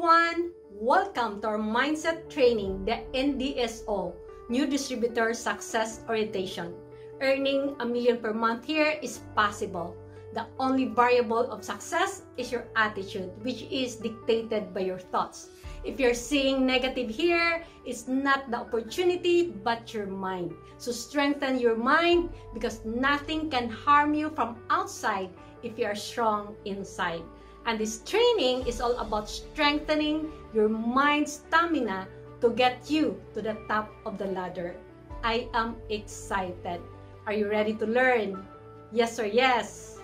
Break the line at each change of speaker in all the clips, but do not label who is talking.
everyone! Welcome to our mindset training, the NDSO, New Distributor Success Orientation. Earning $1 million per month here is possible. The only variable of success is your attitude, which is dictated by your thoughts. If you're seeing negative here, it's not the opportunity, but your mind. So strengthen your mind because nothing can harm you from outside if you are strong inside. And this training is all about strengthening your mind stamina to get you to the top of the ladder. I am excited. Are you ready to learn? Yes or yes?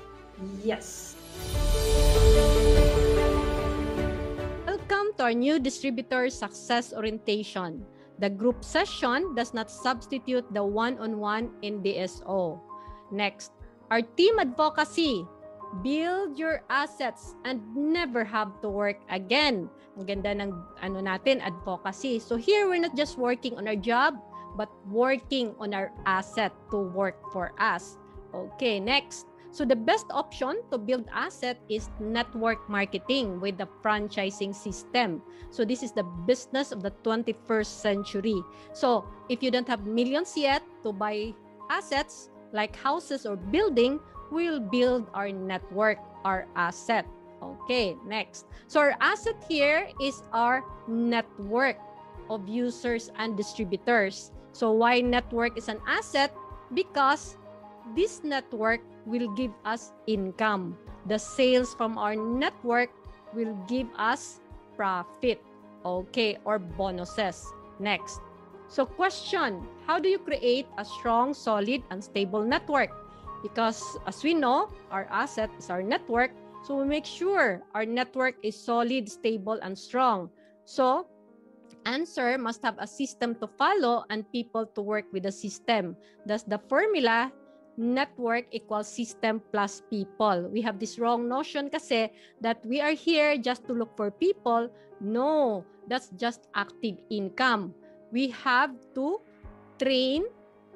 Yes. Welcome to our new distributor success orientation. The group session does not substitute the one-on-one in DSO. Next, our team advocacy. Build your assets and never have to work again. Ang ganda ng natin, advocacy. So here, we're not just working on our job, but working on our asset to work for us. Okay, next. So the best option to build asset is network marketing with the franchising system. So this is the business of the 21st century. So if you don't have millions yet to buy assets like houses or building, we'll build our network, our asset. Okay, next. So our asset here is our network of users and distributors. So why network is an asset? Because this network will give us income. The sales from our network will give us profit, okay, or bonuses. Next. So question, how do you create a strong, solid, and stable network? Because as we know, our asset is our network, so we make sure our network is solid, stable, and strong. So, answer must have a system to follow and people to work with the system. Thus, the formula, network equals system plus people. We have this wrong notion kasi that we are here just to look for people. No, that's just active income. We have to train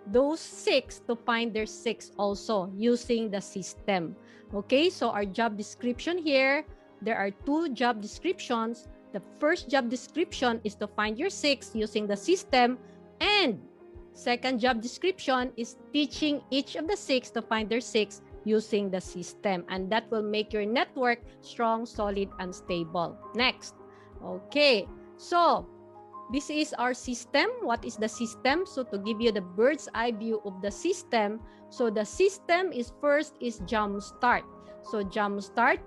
those 6 to find their 6 also using the system. Okay, so our job description here, there are 2 job descriptions. The first job description is to find your 6 using the system, and second job description is teaching each of the 6 to find their 6 using the system, and that will make your network strong, solid, and stable. Next. Okay, so this is our system. What is the system? So to give you the bird's eye view of the system, so the system is first is Jumpstart. So Jumpstart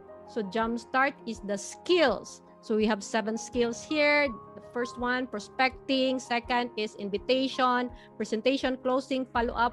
is the skills. So we have 7 skills here. The first one, prospecting. Second is invitation, presentation, closing, follow-up,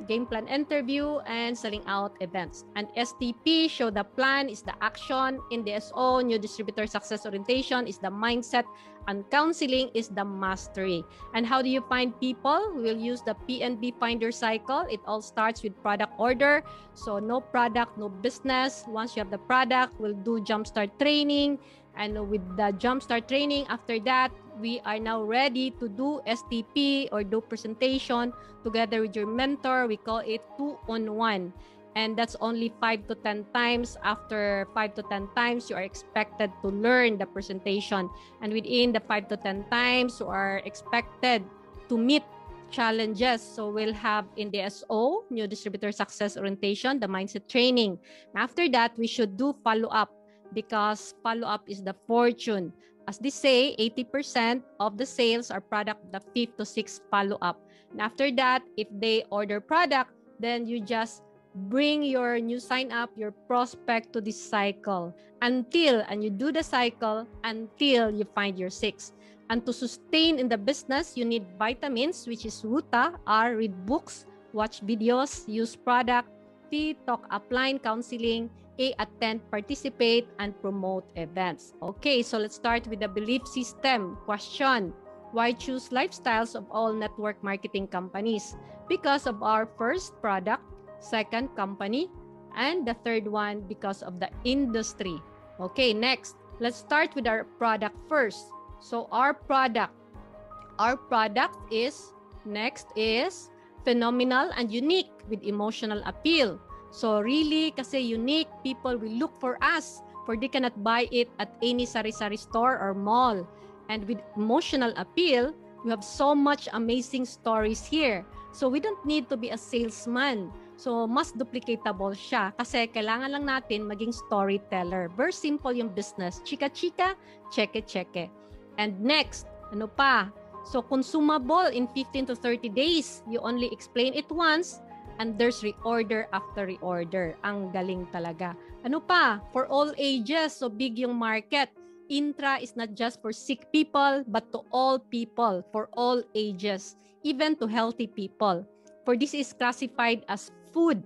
game plan interview, and selling out events. And STP, show the plan, is the action. NDSO, new distributor success orientation, is the mindset. And counseling is the mastery. And how do you find people? We will use the PNB finder cycle. It all starts with product order. So no product, no business. Once you have the product, we'll do Jumpstart training. And with the Jumpstart training, after that, we are now ready to do STP or do presentation together with your mentor. We call it 2-on-1. And that's only 5 to 10 times. After 5 to 10 times, you are expected to learn the presentation. And within the 5 to 10 times, you are expected to meet challenges. So we'll have in the SO, New Distributor Success Orientation, the mindset training. After that, we should do follow-up because follow-up is the fortune. As they say, 80% of the sales are product the 5th to 6th follow-up. And after that, if they order product, then you just bring your new sign-up, your prospect to this cycle and you do the cycle until you find your 6. And to sustain in the business, you need vitamins, which is Ruta, R, read books, watch videos, use product, P, talk upline, counseling, A, attend, participate, and promote events. Okay, so let's start with the belief system. Question, why choose lifestyles of all network marketing companies? Because of our first product, second company, and the third one because of the industry. Okay, next, let's start with our product first. So our product is, next is phenomenal and unique with emotional appeal. So really, kasi unique, people will look for us for they cannot buy it at any sari-sari store or mall. And with emotional appeal, we have so much amazing stories here. So we don't need to be a salesman. So mas duplicatable siya kasi kailangan lang natin maging storyteller. Very simple yung business. Chika-chika, cheke-cheke. And next, ano pa? So consumable in 15 to 30 days. You only explain it once and there's reorder after reorder. Ang galing talaga. Ano pa? For all ages, so big yung market. Intra is not just for sick people, but to all people, for all ages, even to healthy people. For this is classified as food,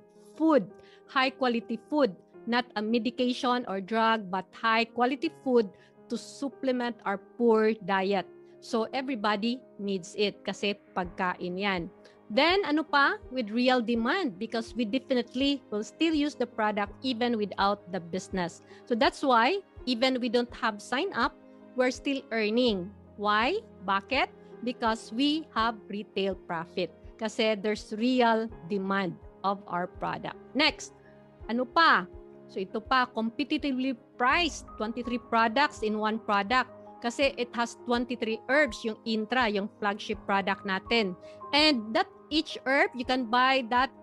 high quality food, not a medication or drug, but high quality food to supplement our poor diet. So everybody needs it kasi pagkain yan. Then ano pa? With real demand because we definitely will still use the product even without the business. So that's why even we don't have sign up, we're still earning. Why? Bakit? Because we have retail profit. Kasi there's real demand of our product. Next, ano pa? So ito pa, competitively priced 23 products in one product. Kasi it has 23 herbs, yung Intra, yung flagship product natin. And that each herb, you can buy that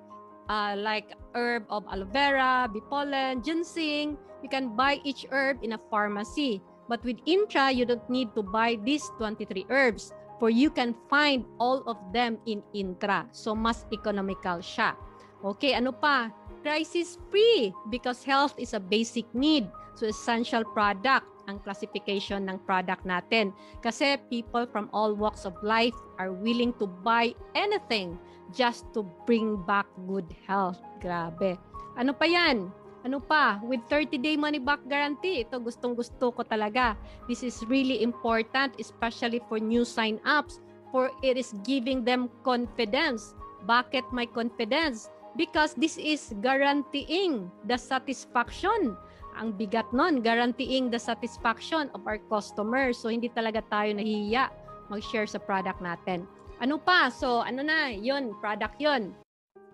like herb of aloe vera, bipolen, ginseng. You can buy each herb in a pharmacy. But with Intra, you don't need to buy these 23 herbs for you can find all of them in Intra. So, mas economical siya. Okay, ano pa? Crisis free because health is a basic need. So, essential product ang classification ng product natin. Kasi people from all walks of life are willing to buy anything just to bring back good health. Grabe. Ano pa yan? Ano pa? With 30-day money-back guarantee. Ito gustong-gusto ko talaga. This is really important, especially for new sign-ups, for it is giving them confidence. Bakit may confidence? Because this is guaranteeing the satisfaction. Ang bigat nun, guaranteeing the satisfaction of our customers. So, hindi talaga tayo nahihiya mag-share sa product natin. Ano pa? So, ano na? Yun, product yun.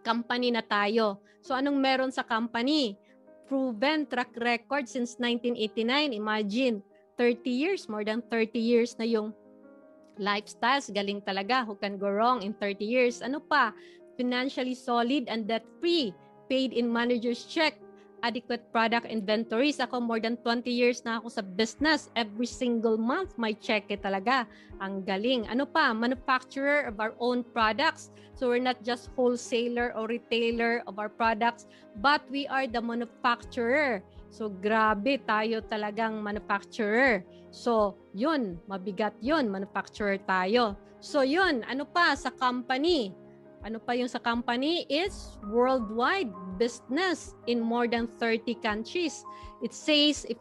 Company na tayo. So, anong meron sa company? Proven track record since 1989. Imagine, 30 years, more than 30 years na yung lifestyles. Galing talaga. Who can go wrong in 30 years? Ano pa? Financially solid and debt-free. Paid in manager's check. Adequate product inventories. Ako, more than 20 years na ako sa business. Every single month, may check talaga. Ang galing. Ano pa? Manufacturer of our own products. So, we're not just wholesaler or retailer of our products, but we are the manufacturer. So, grabe, tayo talagang manufacturer. So, yun, mabigat yun, manufacturer tayo. So, yun, ano pa sa company? Ano pa yung sa company is worldwide business in more than 30 countries. It says if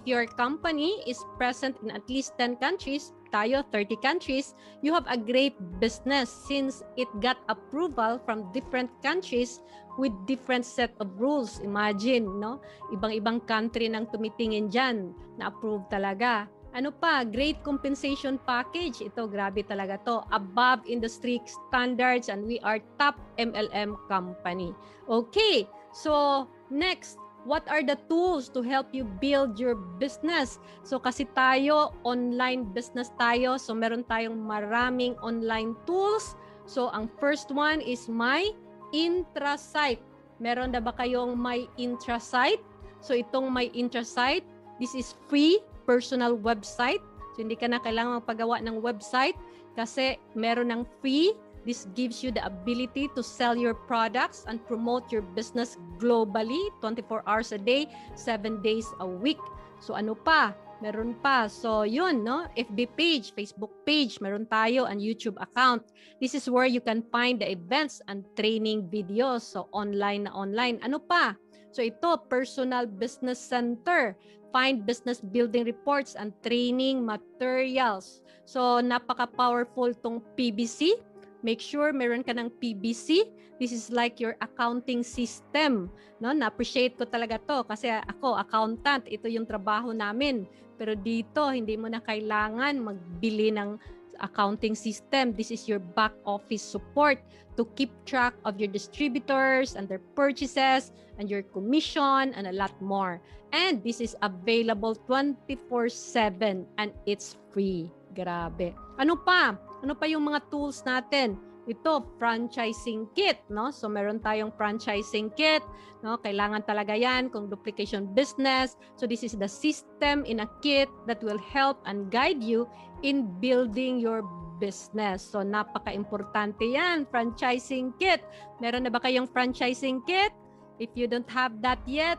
your company is present in at least 10 countries, tayo 30 countries, you have a great business since it got approval from different countries with different set of rules. Imagine, no? Ibang-ibang country nang tumitingin dyan na approve talaga. Ano pa? Great compensation package. Ito, grabe talaga to. Above industry standards and we are top MLM company. Okay, so next, what are the tools to help you build your business? So kasi tayo, online business tayo. So meron tayong maraming online tools. So ang first one is my Intrasite. Meron na ba kayong my Intrasite? So itong my Intrasite, this is free personal website. So, hindi ka na kailangan magpagawa ng website kasi meron ng free. This gives you the ability to sell your products and promote your business globally, 24 hours a day, 7 days a week. So, ano pa? Meron pa. So, yun, no? FB page, Facebook page, meron tayo, and YouTube account. This is where you can find the events and training videos. So, online na online. Ano pa? So, ito, personal business center. Find business building reports and training materials. So, napaka-powerful tong PBC. Make sure meron ka ng PBC. This is like your accounting system. No? Na-appreciate ko talaga to kasi ako, accountant, ito yung trabaho namin. Pero dito, hindi mo na kailangan magbili ng accounting system. This is your back office support to keep track of your distributors and their purchases and your commission and a lot more. And this is available 24/7 and it's free. Grabe. Ano pa? Ano pa yung mga tools natin? Ito, franchising kit, no? So meron tayong franchising kit, no? Kailangan talaga 'yan kung duplication business. So this is the system in a kit that will help and guide you in building your business. So napaka-importante 'yan, franchising kit. Meron na ba kayong franchising kit? If you don't have that yet,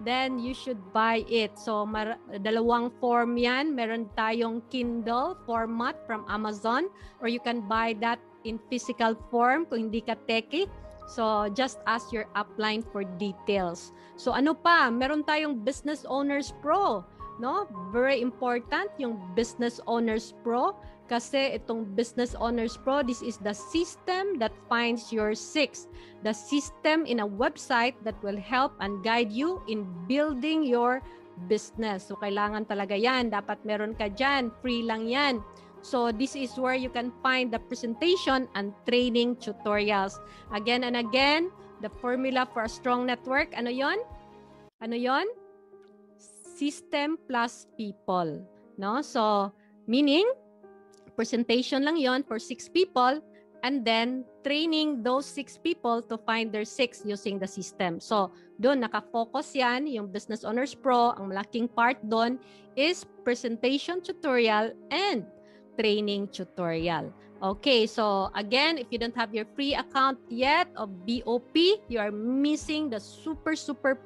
then you should buy it. So dalawang form 'yan. Meron tayong Kindle format from Amazon, or you can buy that in physical form kung hindi ka techie. So just ask your upline for details. So ano pa? Meron tayong Business Owners Pro, no? Very important yung Business Owners Pro kasi itong Business Owners Pro, this is the system that finds your six. The system in a website that will help and guide you in building your business. So kailangan talaga 'yan. Dapat meron ka diyan. Free lang 'yan. So this is where you can find the presentation and training tutorials. Again and again, the formula for a strong network, ano yon? Ano yon? System plus people. No? So, meaning, presentation lang yon for 6 people and then training those 6 people to find their 6 using the system. So, doon nakafocus yan, yung Business Owners Pro, ang malaking part doon is presentation tutorial and training tutorial. Okay, so again, if you don't have your free account yet of BOP, you are missing the super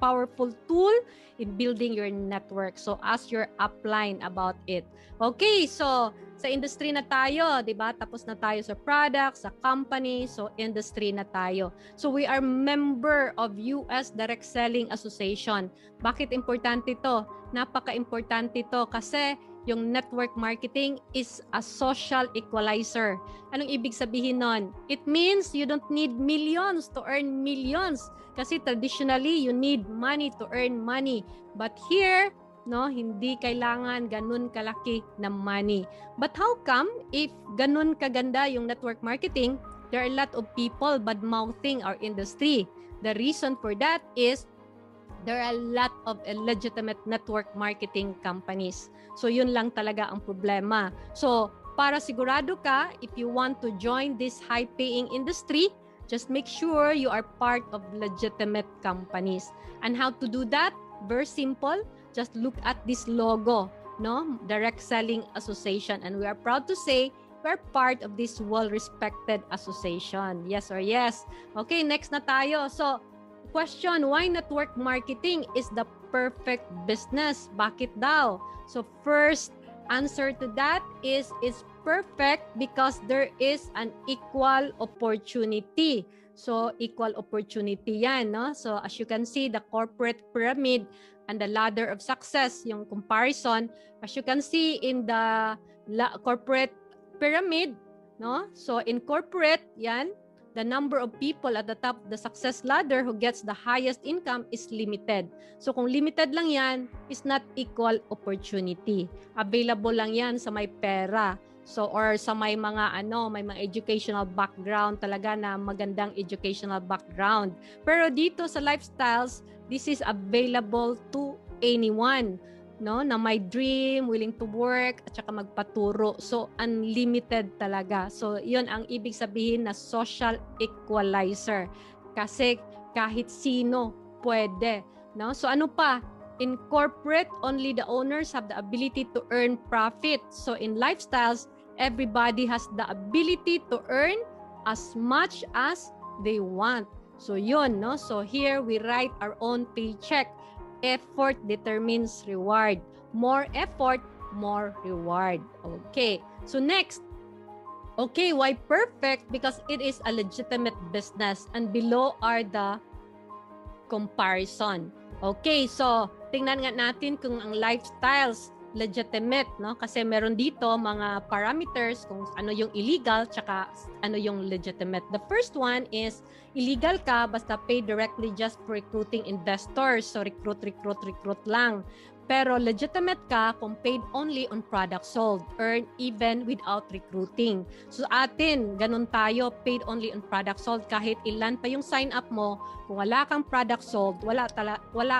powerful tool in building your network. So ask your upline about it. Okay, so sa industry na tayo, 'di ba? Tapos na tayo sa product, sa company, so industry na tayo. So we are member of US Direct Selling Association. Bakit importante 'to? Napaka-importante 'to kasi yung network marketing is a social equalizer. Anong ibig sabihin nun? It means you don't need millions to earn millions. Kasi traditionally, you need money to earn money. But here, no, hindi kailangan ganun kalaki na money. But how come if ganun kaganda yung network marketing, there are a lot of people bad-mouthing our industry? The reason for that is there are a lot of illegitimate network marketing companies. So yun lang talaga ang problema. So para sigurado ka, if you want to join this high-paying industry, just make sure you are part of legitimate companies. And how to do that? Very simple. Just look at this logo, no? Direct Selling Association. And we are proud to say we're part of this well-respected association. Yes or yes? Okay, next na tayo. So question, why network marketing is the perfect business? Bakit daw? So first answer to that is it's perfect because there is an equal opportunity. So equal opportunity yan, no? So as you can see, the corporate pyramid and the ladder of success, yung comparison, as you can see in the corporate pyramid, no? So in corporate, yan, the number of people at the top of the success ladder who gets the highest income is limited. So kung limited lang yan, is not equal opportunity. Available lang yan sa may pera. So or sa may mga may mga educational background talaga na magandang educational background. Pero dito sa lifestyles, this is available to anyone, no, na may dream, willing to work, at saka magpaturo. So, unlimited talaga. So, yun ang ibig sabihin na social equalizer. Kasi kahit sino pwede, no? So, ano pa? In corporate, only the owners have the ability to earn profit. So, in lifestyles, everybody has the ability to earn as much as they want. So, yun, no? So, here we write our own paycheck. Effort determines reward. More effort, more reward. Okay. So next. Okay, why perfect? Because it is a legitimate business. And below are the comparison. Okay, so tingnan nga natin kung ang lifestyles legitimate, no? Kasi meron dito mga parameters kung ano yung illegal tsaka ano yung legitimate. The first one is illegal ka basta pay directly just for recruiting investors. So recruit lang. Pero legitimate ka kung paid only on product sold, earn even without recruiting. So atin, ganun tayo, paid only on product sold. Kahit ilan pa yung sign up mo, kung wala kang product sold, wala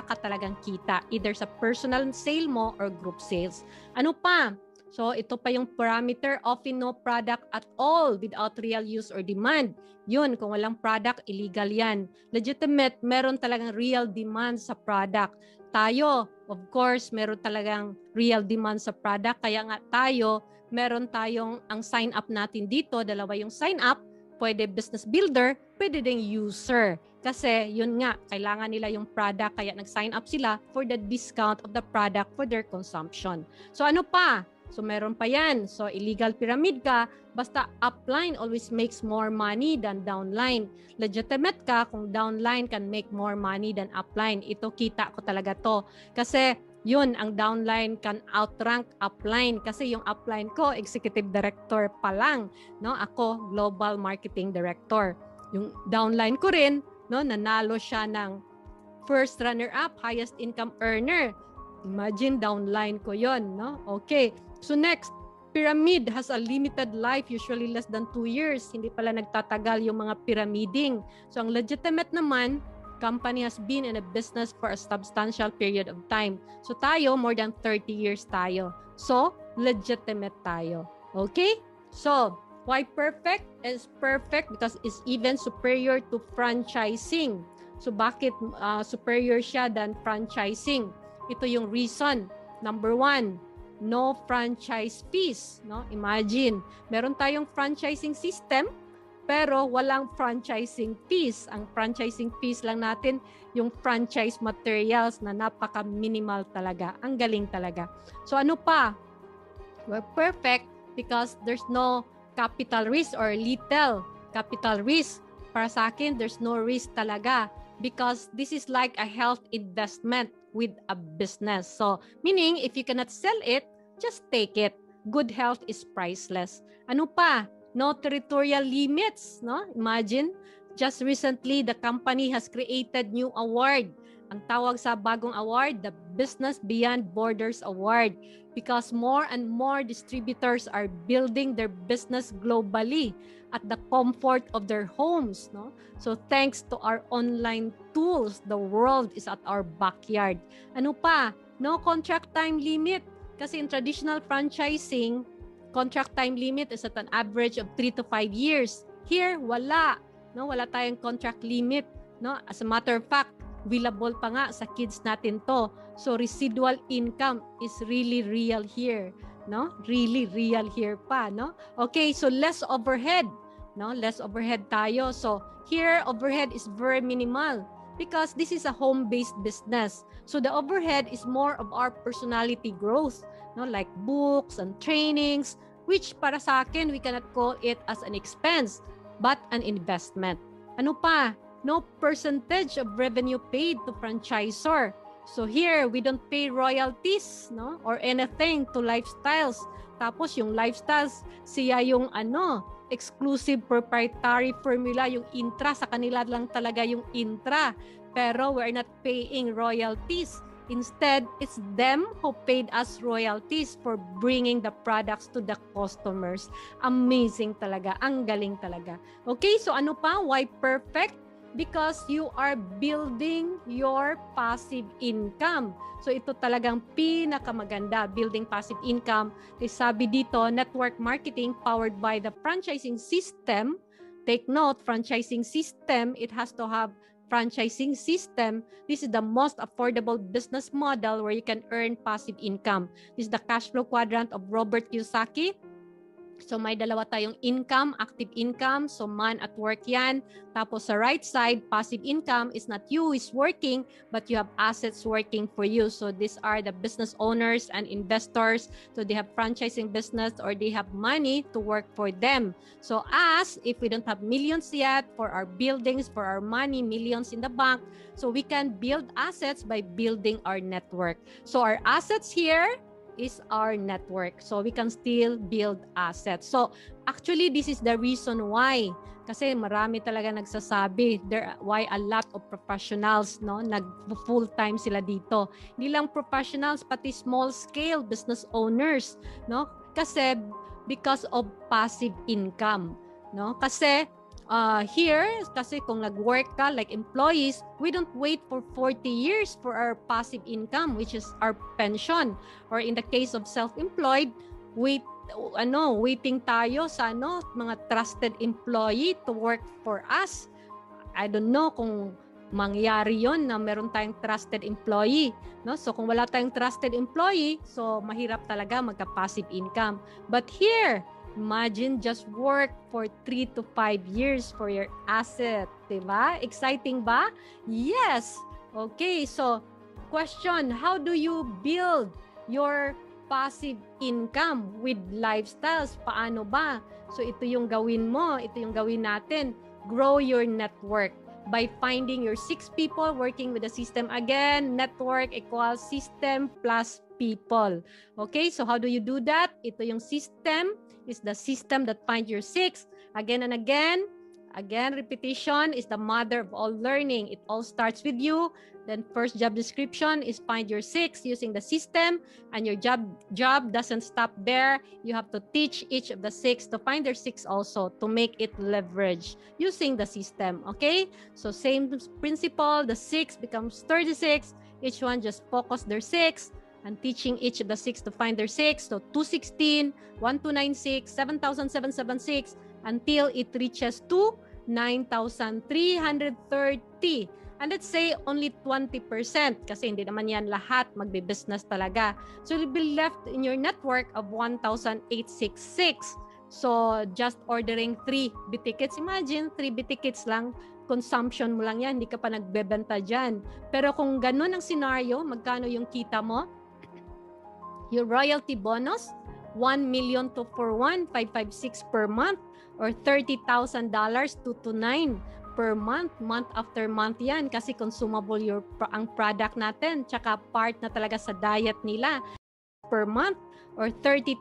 ka talagang kita. Either sa personal sale mo or group sales. Ano pa? So ito pa yung parameter, often no product at all without real use or demand. Yun, kung walang product, illegal yan. Legitimate, meron talagang real demand sa product. Tayo, of course, meron talagang real demand sa product. Kaya nga tayo, meron tayong ang sign up natin dito. Dalawa yung sign up. Pwede business builder, pwede ding user. Kasi yun nga, kailangan nila yung product. Kaya nag-sign up sila for the discount of the product for their consumption. So ano pa? So meron pa yan. So illegal pyramid ka, basta upline always makes more money than downline. Legitimate ka kung downline can make more money than upline. Ito kita ko talaga to. Kasi yun, ang downline can outrank upline. Kasi yung upline ko, executive director pa lang. No? Ako, global marketing director. Yung downline ko rin, no? Nanalo siya ng first runner-up, highest income earner. Imagine, downline ko yon, no? Okay. So next, pyramid has a limited life, usually less than 2 years. Hindi pala nagtatagal yung mga pyramiding. So ang legitimate naman, company has been in a business for a substantial period of time. So tayo, more than 30 years tayo. So, legitimate tayo. Okay? So, why perfect? Is perfect because it's even superior to franchising. So bakit superior siya than franchising? Ito yung reason. Number 1, no franchise fees. No? Imagine, meron tayong franchising system, pero walang franchising fees. Ang franchising fees lang natin, yung franchise materials na napaka-minimal talaga. Ang galing talaga. So ano pa? We're perfect because there's no capital risk or little capital risk. Para sa akin, there's no risk talaga because this is like a health investment with a business. So, meaning, if you cannot sell it, just take it. Good health is priceless. Ano pa? No territorial limits, no? Imagine, just recently, the company has created new award. Ang tawag sa bagong award, the Business Beyond Borders Award. Because more and more distributors are building their business globally at the comfort of their homes, no? So thanks to our online tools, the world is at our backyard. Ano pa? No contract time limit. Kasi in traditional franchising, contract time limit is at an average of 3 to 5 years. Here, wala. No, wala tayong contract limit, no? As a matter of fact, billable pa nga sa kids natin to. So residual income is really real here, no? Really real here pa, no? Okay, so less overhead, no? Less overhead tayo. So here overhead is very minimal because this is a home-based business. So the overhead is more of our personality growth, no? Like books and trainings, which para sa akin we cannot call it as an expense but an investment. Ano pa? No percentage of revenue paid to franchisor. So here, we don't pay royalties, no? Or anything to lifestyles. Tapos yung lifestyles, siya yung exclusive proprietary formula, yung intra. Sa kanila lang talaga yung intra. Pero we're not paying royalties. Instead, it's them who paid us royalties for bringing the products to the customers. Amazing talaga. Ang galing talaga. Okay, so ano pa? Why perfect? Because you are building your passive income. So ito talagang pinakamaganda, building passive income. Sabi dito, network marketing powered by the franchising system. Take note, franchising system, it has to have franchising system. This is the most affordable business model where you can earn passive income. This is the cash flow quadrant of Robert Kiyosaki. So may dalawa tayong income, active income. So man at work yan. Tapos sa right side, passive income is not you is working, but you have assets working for you. So these are the business owners and investors. So they have franchising business or they have money to work for them. So us, if we don't have millions yet for our buildings, for our money, millions in the bank, so we can build assets by building our network. So our assets here is our network. So we can still build assets. So actually, this is the reason why. Kasi marami talaga nagsasabi why a lot of professionals nag-full-time sila dito. Hindi lang professionals, pati small-scale business owners, Kasi because of passive income, Kasi here, kasi kung nag-work ka like employees, we don't wait for 40 years for our passive income, which is our pension. Or in the case of self-employed, waiting tayo sa mga trusted employee to work for us. I don't know kung mangyari yon na meron tayong trusted employee, So kung wala tayong trusted employee, so mahirap talaga magka-passive income. But here, imagine just work for 3 to 5 years for your asset, diba? Exciting ba? Yes. Okay, so question, how do you build your passive income with lifestyles? Paano ba? So ito yung gawin mo, ito yung gawin natin. Grow your network by finding your 6 people working with the system. Again, network equals system plus people. Okay, so how do you do that? Ito yung system is the system that finds your 6. Again and again. Again, repetition is the mother of all learning. It all starts with you. Then first job description is find your 6 using the system, and your job doesn't stop there. You have to teach each of the 6 to find their 6 also to make it leverage using the system. Okay? So same principle, the 6 becomes 36. Each one just focus their 6 and teaching each of the 6 to find their 6. So 216, 1296, 7776 until it reaches to 9,330. And let's say only 20% kasi hindi naman yan lahat magbe-business talaga. So you'll be left in your network of 1,866. So just ordering 3 B-tickets. Imagine, 3 B-tickets lang. Consumption mo lang yan. Hindi ka pa nagbebenta dyan. Pero kung ganun ang scenario, magkano yung kita mo? Your royalty bonus, 1,000,000 to 41,556 per month or $30,000 229 per month, month after month yan kasi consumable ang product natin tsaka part na talaga sa diet nila per month or $30,000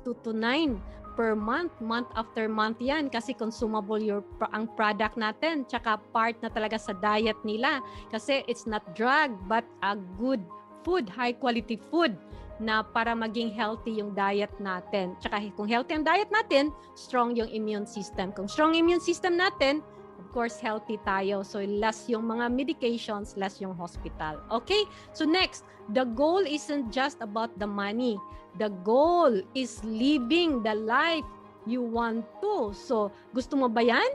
229 per month, month after month yan kasi consumable ang product natin tsaka part na talaga sa diet nila kasi it's not drug but a good food, high quality food na para maging healthy yung diet natin. Tsaka kung healthy ang diet natin, strong yung immune system. Kung strong immune system natin, of course, healthy tayo. So, less yung mga medications, less yung hospital. Okay? So, next, the goal isn't just about the money. The goal is living the life you want to. So, gusto mo ba yan?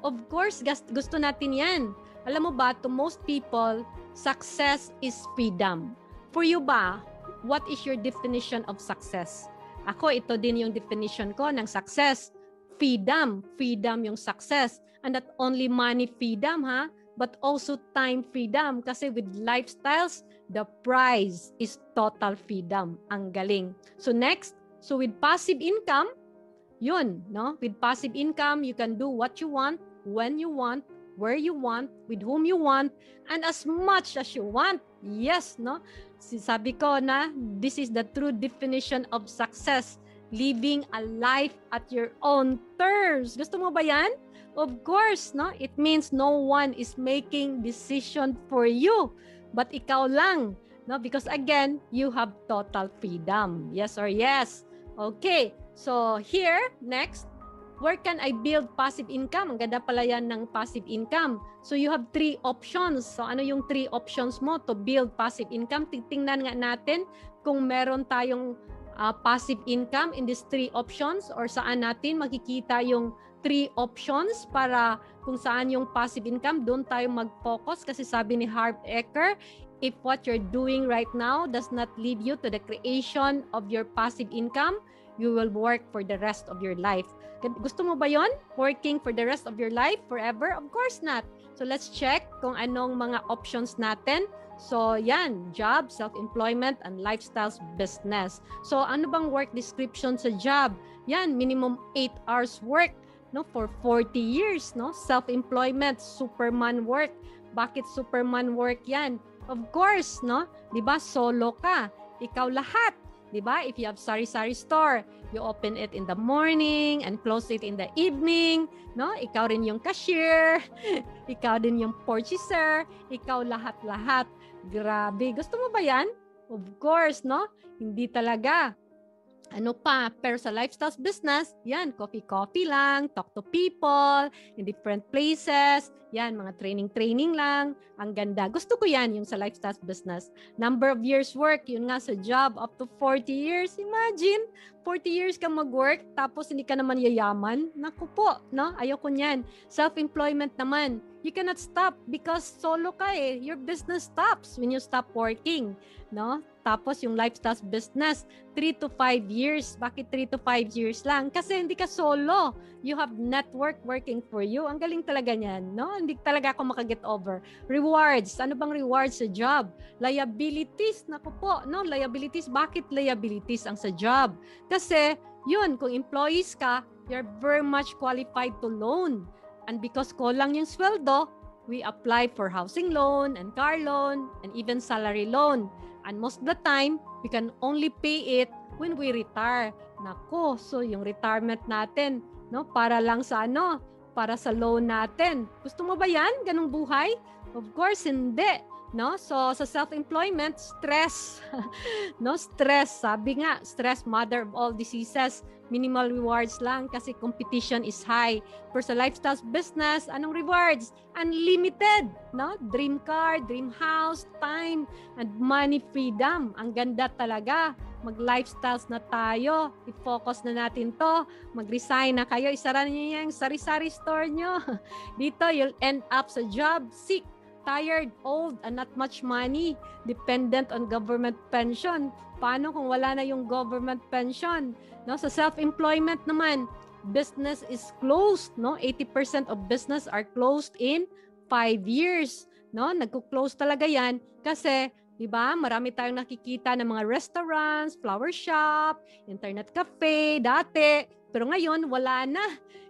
Of course, gusto natin yan. Alam mo ba, to most people, success is freedom. For you ba, what is your definition of success? Ako, ito din yung definition ko ng success. Freedom. Freedom yung success. And not only money freedom, but also time freedom. Kasi with lifestyles, the prize is total freedom. Ang galing. So next, so with passive income, yun, With passive income, you can do what you want, when you want, where you want, with whom you want, and as much as you want. Yes, Sabi ko na this is the true definition of success. Living a life at your own terms. Gusto mo ba yan? Of course, It means no one is making decision for you, but ikaw lang, Because again, you have total freedom. Yes or yes? Okay. So here, next, where can I build passive income? Ang ganda pala yan ng passive income. So you have 3 options. So ano yung 3 options mo to build passive income? Tingnan nga natin kung meron tayong passive income in these 3 options or saan natin makikita yung 3 options para kung saan yung passive income, doon tayo mag-focus kasi sabi ni Harv Eker, if what you're doing right now does not lead you to the creation of your passive income, you will work for the rest of your life. Gusto mo ba yon? Working for the rest of your life forever? Of course not. So let's check kung anong mga options natin. So yan, job, self-employment, and lifestyles business. So ano bang work description sa job? Yan, minimum 8 hours work for 40 years. Self-employment, Superman work. Bakit Superman work yan? Of course, 'di ba? Solo ka. Ikaw lahat. Di ba? If you have sari-sari store, you open it in the morning and close it in the evening, no? Ikaw rin yung cashier, ikaw din yung purchaser, ikaw lahat-lahat. Grabe. Gusto mo ba yan? Of course, no? Hindi talaga. Ano pa? Pero sa lifestyle business, yan, coffee-coffee lang, talk to people, in different places, yan, mga training-training lang. Ang ganda. Gusto ko yan, yung sa lifestyle business. Number of years work, yun nga sa job, up to 40 years. Imagine, 40 years ka mag-work, tapos hindi ka naman yayaman. Naku po, no? Ayoko niyan. Self-employment naman, you cannot stop because solo ka eh. Your business stops when you stop working, no? Tapos yung lifestyle business, 3 to 5 years. Bakit 3 to 5 years lang? Kasi hindi ka solo. You have network working for you. Ang galing talaga niyan, no? Hindi talaga ako makaget over. Rewards. Ano bang rewards sa job? Liabilities. Naku po, no? Liabilities. Bakit liabilities ang sa job? Kasi, yun, kung employees ka, you're very much qualified to loan. And because kulang yung sweldo, we apply for housing loan and car loan and even salary loan. And most of the time, we can only pay it when we retire. Nako, so yung retirement natin, no, para lang sa ano, para sa loan natin. Gusto mo ba yan? Ganong buhay? Of course, hindi. No? So, sa self-employment, stress. No, stress. Sabi nga, stress, mother of all diseases. Minimal rewards lang kasi competition is high. For sa lifestyle business, anong rewards? Unlimited. No? Dream car, dream house, time, and money freedom. Ang ganda talaga. Mag-lifestyles na tayo. I-focus na natin to. Mag-resign na kayo. Isara niyo yung sari-sari store nyo. Dito, you'll end up sa job sick, tired, old, and not much money, dependent on government pension. Paano kung wala na yung government pension? No, sa self-employment naman, business is closed, no? 80% of business are closed in 5 years, no? Nagko-close talaga 'yan kasi 'di ba? Marami tayong nakikita ng mga restaurants, flower shop, internet cafe dati, pero ngayon wala na.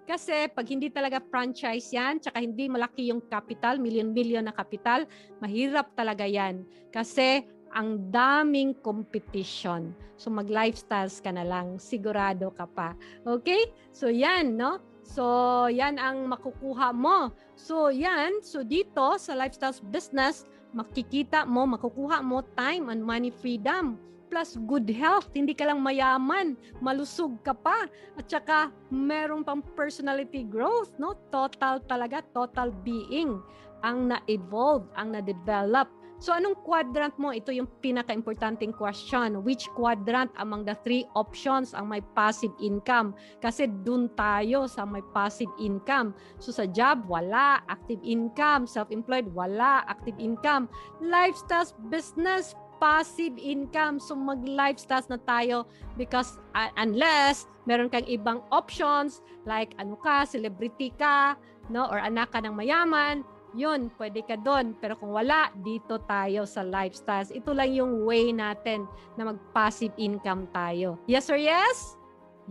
Kasi pag hindi talaga franchise yan, tsaka hindi malaki yung capital, million-million na capital, mahirap talaga yan. Kasi ang daming competition. So mag-lifestyles ka na lang, sigurado ka pa. Okay? So yan, no? So yan ang makukuha mo. So yan, so dito sa lifestyles business, makikita mo, makukuha mo time and money freedom. Plus good health, hindi ka lang mayaman, malusog ka pa, at saka meron pang personality growth, no? Total talaga, total being ang na-evolve, ang na-develop. So anong quadrant mo? Ito yung pinaka-importanting question. Which quadrant among the 3 options ang may passive income? Kasi dun tayo sa may passive income. So sa job, wala. Active income. Self-employed, wala. Active income. Lifestyle business, passive income. So mag-lifestyles na tayo because unless meron kang ibang options like ano ka, celebrity ka, no, or anak ka ng mayaman, yun, pwede ka doon. Pero kung wala, dito tayo sa lifestyles. Ito lang yung way natin na mag-passive income tayo. Yes or yes?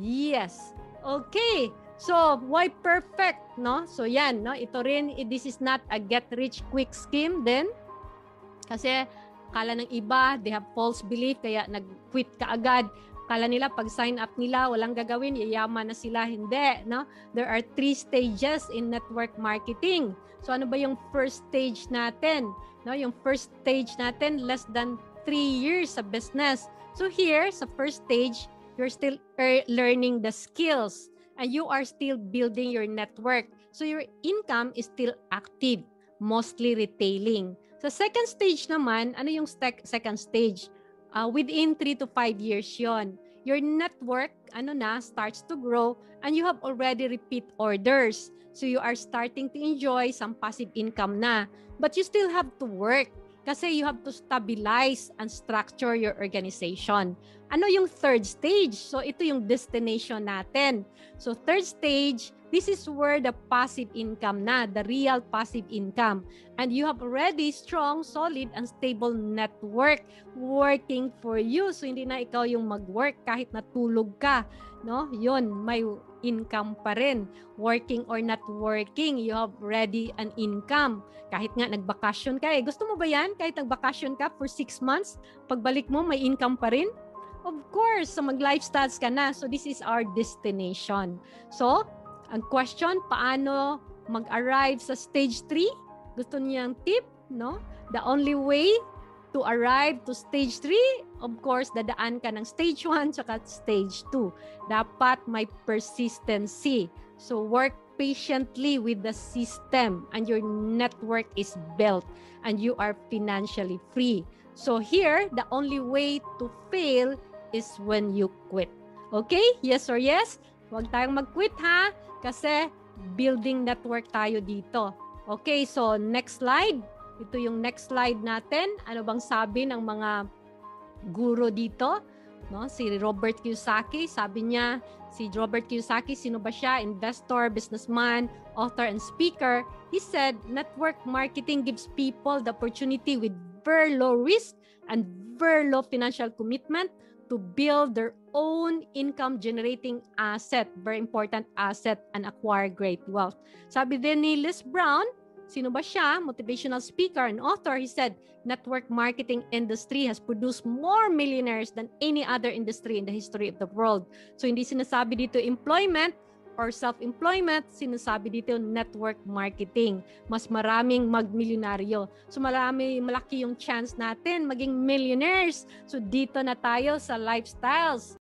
Yes. Okay. So, why perfect, no? So, yan, no? Ito rin, this is not a get-rich-quick scheme din. Kasi, kala ng iba, they have false belief, kaya nag-quit ka agad. Kala nila, pag sign up nila, walang gagawin, yayaman na sila. Hindi, no? There are 3 stages in network marketing. So, ano ba yung first stage natin? No, yung first stage natin, less than 3 years sa business. So, here, sa first stage, you're still learning the skills and you are still building your network. So, your income is still active, mostly retailing. Sa second stage naman, ano yung second stage? Within 3 to 5 years yon, your network starts to grow and you have already repeat orders. So you are starting to enjoy some passive income na. But you still have to work kasi you have to stabilize and structure your organization. Ano yung third stage? So ito yung destination natin. So third stage, this is where the passive income na, the real passive income. And you have already strong, solid, and stable network working for you. So hindi na ikaw yung mag-work kahit natulog ka, no? Yun, may income pa rin. Working or not working, you have already an income. Kahit nga nagbakasyon ka Gusto mo ba yan? Kahit nagbakasyon ka for 6 months, pagbalik mo may income pa rin? Of course, so mag-lifestyles ka na. So this is our destination. So, ang question, paano mag-arrive sa stage 3? Gusto niyang tip, no? The only way to arrive to stage 3, of course, dadaan ka ng stage 1 tsaka stage 2. Dapat may persistency. So work patiently with the system and your network is built and you are financially free. So here, the only way to fail is when you quit. Okay? Yes or yes? Huwag tayong mag-quit ha, kasi building network tayo dito. Okay, so next slide. Ito yung next slide natin. Ano bang sabi ng mga guro dito? No, si Robert Kiyosaki, sabi niya, si Robert Kiyosaki, sino ba siya? Investor, businessman, author, and speaker. He said, network marketing gives people the opportunity with very low risk and very low financial commitment to build their own income-generating asset, very important asset, and acquire great wealth. Sabi din ni Les Brown, sino ba siya? Motivational speaker and author. He said, network marketing industry has produced more millionaires than any other industry in the history of the world. So hindi sinasabi dito employment or self-employment, sinasabi dito network marketing. Mas maraming magmilyonaryo. So malaki yung chance natin maging millionaires. So dito na tayo sa lifestyles.